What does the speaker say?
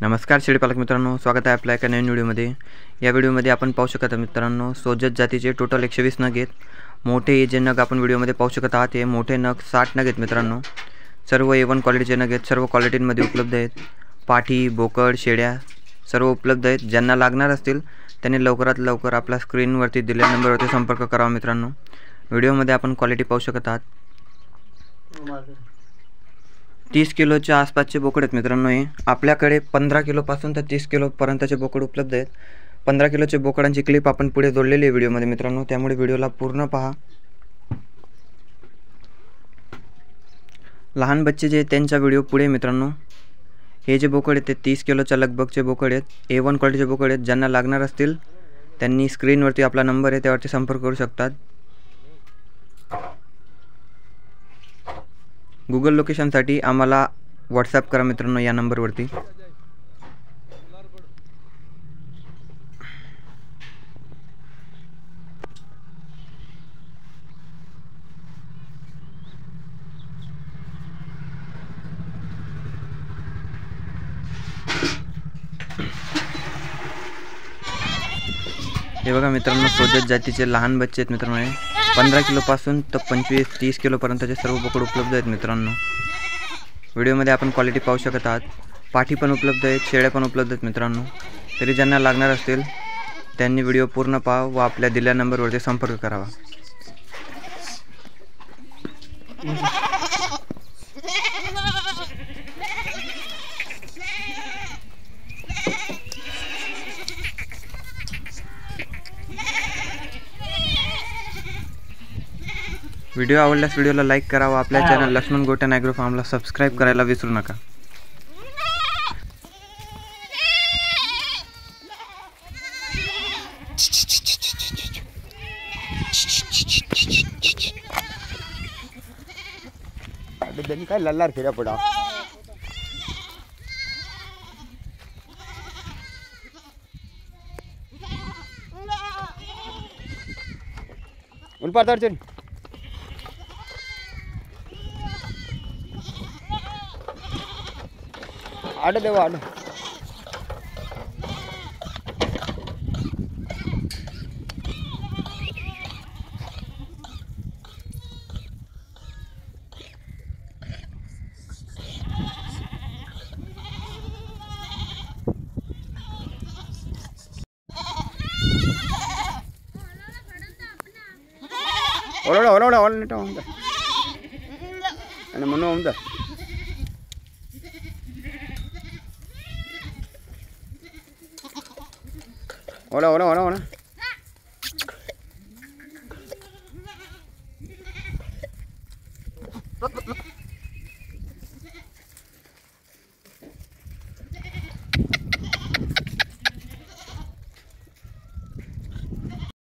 नमस्कार शेळीपालक मित्रांनो, स्वागत आहे आपल्या एका नवीन व्हिडिओमध्ये। या व्हिडिओमध्ये आपण पाहू शकत आहात मित्रांनो, सोजत जातीचे टोटल 120 नग आहेत। मोठे जे नग आपण व्हिडिओमध्ये पाहू शकत आहात हे मोठे नग 60 नग आहेत मित्रांनो। सर्व A1 क्वालिटीचे नग आहेत, सर्व क्वालिटींमध्ये उपलब्ध आहेत। पाठी, बोकड, शेळ्या सर्व उपलब्ध आहेत। ज्यांना लागणार असतील त्यांनी लवकरात लवकर आपला स्क्रीनवरती दिलेल्या नंबरवरती संपर्क करावा मित्रांनो। व्हिडिओमध्ये आपण क्वालिटी पाहू शकत आहात। 30 किलोच्या आसपासचे बोकड आहेत मित्रांनो। हे आपल्याकडे 15 किलोपासून तर 30 किलो पर्यंतचे बोकड उपलब्ध आहेत। 15 किलोचे बोकडांची क्लिप आपण पुढे जोडलेली आहे व्हिडिओमध्ये मित्रांनो, त्यामुळे व्हिडिओला पूर्ण पहा। लहान बच्चे जे त्यांचा व्हिडिओ पुढे मित्रांनो। हे जे बोकड आहेत ते 30 किलोच्या लगभगचे बोकड आहेत। A1 क्वालिटीचे बोकड आहेत। ज्यांना लागणार असतील त्यांनी स्क्रीनवरती आपला नंबर आहे त्यावरती संपर्क करू शकतात। गूगल लोकेशनसाठी आम्हाला व्हॉट्सॲप करा मित्रांनो या नंबरवरती। हे बघा मित्रांनो, सोजत जातीचे लहान बच्चे आहेत मित्रांनो। हे 15 किलोपासून तर 25-30 किलोपर्यंतचे सर्व बोकड उपलब्ध आहेत मित्रांनो। व्हिडिओमध्ये आपण क्वालिटी पाहू शकत आहात। पाठी पण उपलब्ध आहेत, शेळ्या पण उपलब्ध आहेत मित्रांनो। तरी ज्यांना लागणार असतील त्यांनी व्हिडिओ पूर्ण पहा व आपल्या दिलेल्या नंबरवरती संपर्क करावा। व्हिडिओ आवडल्यास व्हिडिओला लाईक करा व आपल्या channel Laxman Gotan agro फार्मला subscribe करायला विसरू नका। काय लल्लार फिरा पडा उन पर दर्जन आड देवा आड ಒಳಗಡೆ ಒಳಗಡೆ ಉಂದ ನನ್ನ ಮಣ್ಣು ಉಂದ ಒಳ ಒಳ ಒಳ ಒಳ